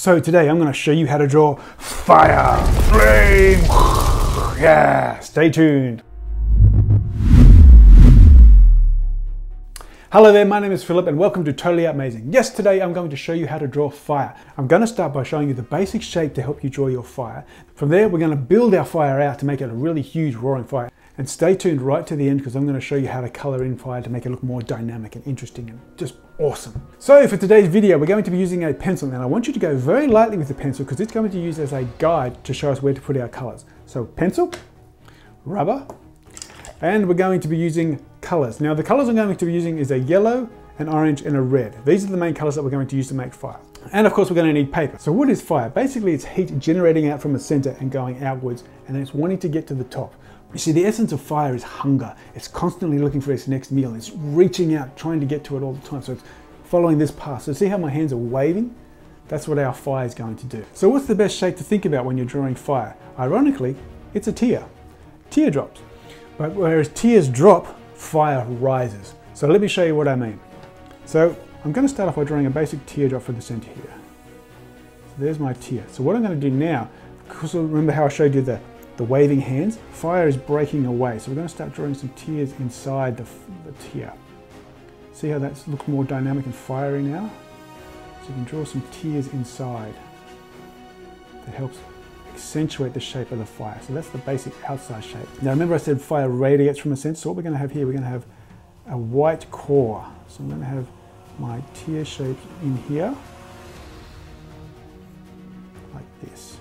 So today I'm going to show you how to draw fire, flame, yeah, stay tuned. Hello there, my name is Philip and welcome to Totally Amazing. Yes, today I'm going to show you how to draw fire. I'm going to start by showing you the basic shape to help you draw your fire. From there, we're going to build our fire out to make it a really huge roaring fire. And stay tuned right to the end because I'm going to show you how to color in fire to make it look more dynamic and interesting and just awesome. So for today's video, we're going to be using a pencil. And I want you to go very lightly with the pencil because it's going to use as a guide to show us where to put our colors. So pencil, rubber, and we're going to be using colors. Now the colors I'm going to be using is a yellow, an orange, and a red. These are the main colors that we're going to use to make fire. And of course we're going to need paper. So what is fire? Basically it's heat generating out from a center and going outwards, and it's wanting to get to the top. You see, the essence of fire is hunger. It's constantly looking for its next meal. It's reaching out, trying to get to it all the time. So it's following this path. So see how my hands are waving? That's what our fire is going to do. So what's the best shape to think about when you're drawing fire? Ironically, it's a tear. Teardrops. But whereas tears drop, fire rises. So let me show you what I mean. So I'm going to start off by drawing a basic teardrop for the center here. So there's my tear. So what I'm going to do now, because remember how I showed you the waving hands? Fire is breaking away. So we're going to start drawing some tears inside the tear. See how that looks more dynamic and fiery now? So you can draw some tears inside. That helps accentuate the shape of the fire. So that's the basic outside shape. Now remember I said fire radiates from a center. So what we're going to have here, we're going to have a white core. So I'm going to have my tear shapes in here, like this.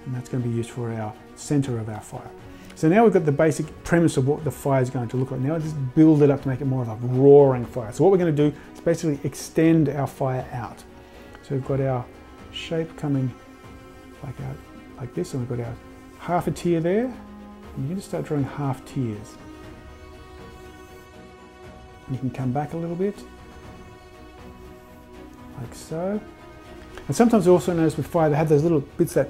And that's going to be used for our center of our fire. So now we've got the basic premise of what the fire is going to look like. Now let's build it up to make it more of a roaring fire. So what we're going to do is basically extend our fire out. So we've got our shape coming like this, and we've got our half a tear there. And you can just start drawing half tears. And you can come back a little bit, like so. And sometimes you also notice with fire they have those little bits that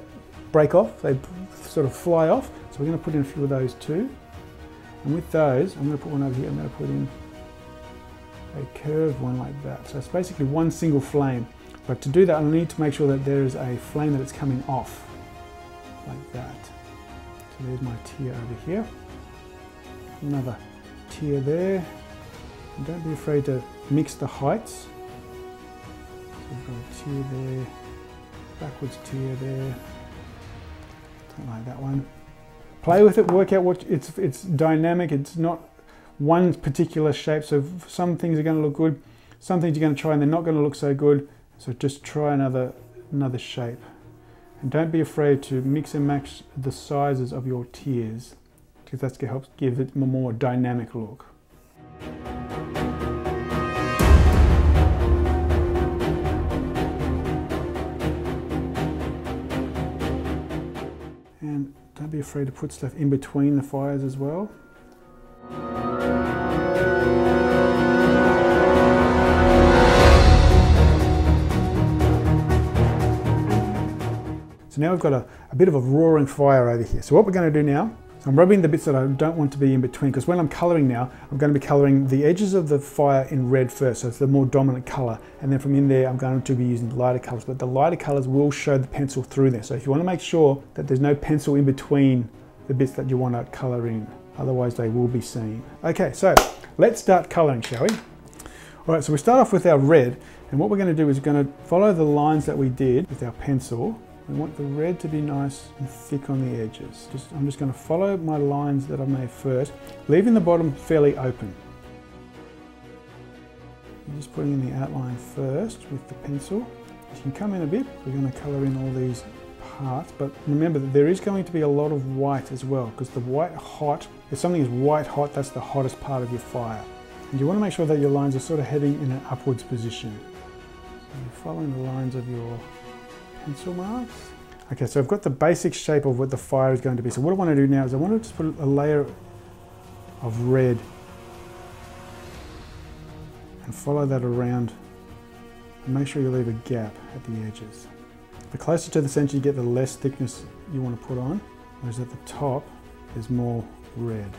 break off, they sort of fly off. So we're going to put in a few of those too. And with those, I'm going to put one over here, I'm going to put in a curved one like that. So it's basically one single flame. But to do that, I need to make sure that there is a flame that it's coming off, like that. So there's my tear over here. Another tear there. And don't be afraid to mix the heights. So we've got a tear there, backwards tear there. Like that one. Play with it, work out what it's dynamic. It's not one particular shape. So some things are going to look good, some things you're going to try and they're not going to look so good. So just try another shape. And don't be afraid to mix and match the sizes of your tears, because that's going to help give it a more dynamic look. And don't be afraid to put stuff in between the fires as well. So now we've got a bit of a roaring fire over here. So what we're going to do now, I'm rubbing the bits that I don't want to be in between, because when I'm colouring now, I'm going to be colouring the edges of the fire in red first, so it's the more dominant colour, and then from in there I'm going to be using lighter colours, but the lighter colours will show the pencil through there. So if you want to make sure that there's no pencil in between the bits that you want to colour in, otherwise they will be seen. Okay, so let's start colouring, shall we? Alright, so we start off with our red, and what we're going to do is we're going to follow the lines that we did with our pencil. We want the red to be nice and thick on the edges. I'm just going to follow my lines that I've made first, leaving the bottom fairly open. You're just putting in the outline first with the pencil. You can come in a bit. We're going to colour in all these parts, but remember that there is going to be a lot of white as well, because the white hot, if something is white hot, that's the hottest part of your fire. And you want to make sure that your lines are sort of heading in an upwards position. So you're following the lines of your pencil marks. Okay, so I've got the basic shape of what the fire is going to be. So what I want to do now is I want to just put a layer of red and follow that around and make sure you leave a gap at the edges. The closer to the center you get, the less thickness you want to put on, whereas at the top there's more red.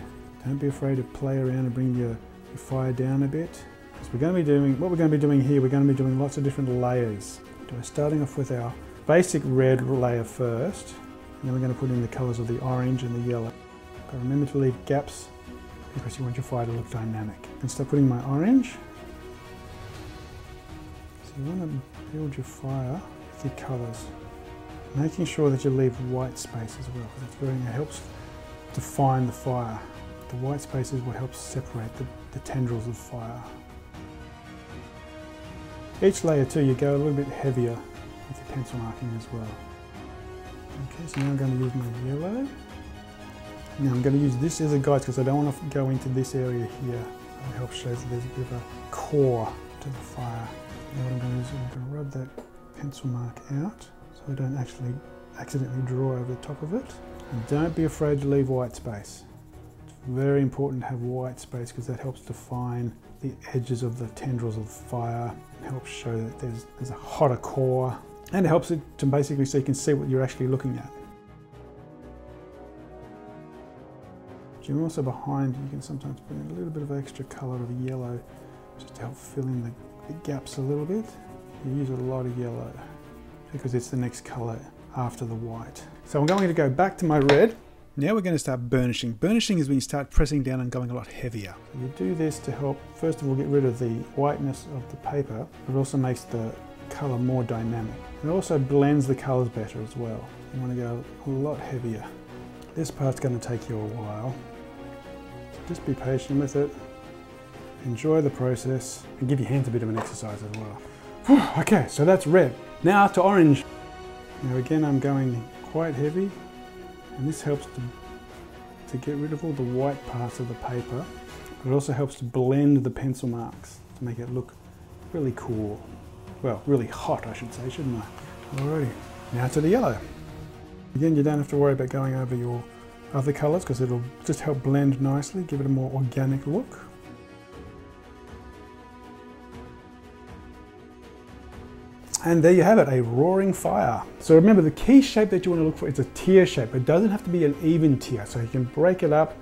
Don't be afraid to play around and bring your fire down a bit. Because we're going to be doing, what we're going to be doing here, we're going to be doing lots of different layers We're starting off with our basic red layer first, and then we're going to put in the colours of the orange and the yellow. But remember to leave gaps because you want your fire to look dynamic. And start putting my orange. So you want to build your fire with your colours, making sure that you leave white space as well, because it helps define the fire. The white space is what helps separate the tendrils of fire. Each layer too, you go a little bit heavier with your pencil marking as well. Okay, so now I'm going to use my yellow. Now I'm going to use this as a guide because I don't want to go into this area here. It helps show that there's a bit of a core to the fire. Now what I'm going to do is I'm going to rub that pencil mark out so I don't actually accidentally draw over the top of it. And don't be afraid to leave white space. It's very important to have white space because that helps define the edges of the tendrils of fire. It helps show that there's a hotter core, and it helps it to basically so you can see what you're actually looking at. And also behind you can sometimes put in a little bit of extra colour of yellow just to help fill in the gaps a little bit. You use a lot of yellow because it's the next colour after the white. So I'm going to go back to my red. Now we're going to start burnishing. Burnishing is when you start pressing down and going a lot heavier. So you do this to help, first of all, get rid of the whiteness of the paper, but it also makes the colour more dynamic. It also blends the colours better as well. You want to go a lot heavier. This part's going to take you a while. So just be patient with it. Enjoy the process and give your hands a bit of an exercise as well. Okay, so that's red. Now to orange. Now again, I'm going quite heavy. And this helps to get rid of all the white parts of the paper, but it also helps to blend the pencil marks to make it look really cool. Well, really hot, I should say, shouldn't I? Alrighty, now to the yellow. Again, you don't have to worry about going over your other colours because it'll just help blend nicely, give it a more organic look. And there you have it, a roaring fire. So remember, the key shape that you want to look for is a tier shape. It doesn't have to be an even tier, so you can break it up,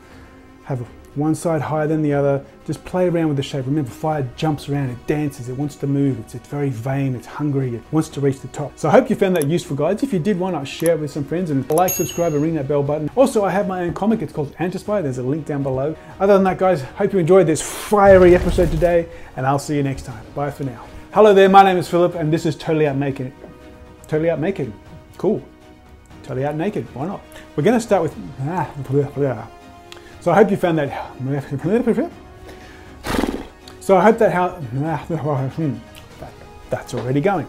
have one side higher than the other, just play around with the shape. Remember, fire jumps around, it dances, it wants to move, it's very vain, it's hungry, it wants to reach the top. So I hope you found that useful, guys. If you did, why not share it with some friends and like, subscribe, and ring that bell button. Also, I have my own comic, it's called Antispire, there's a link down below. Other than that, guys, hope you enjoyed this fiery episode today, and I'll see you next time. Bye for now. Hello there, my name is Philip, and this is Totally Out Making. Totally Out Making. Cool. Totally Out Naked. Why not? We're going to start with... So I hope you found that... So I hope that how... That's already going.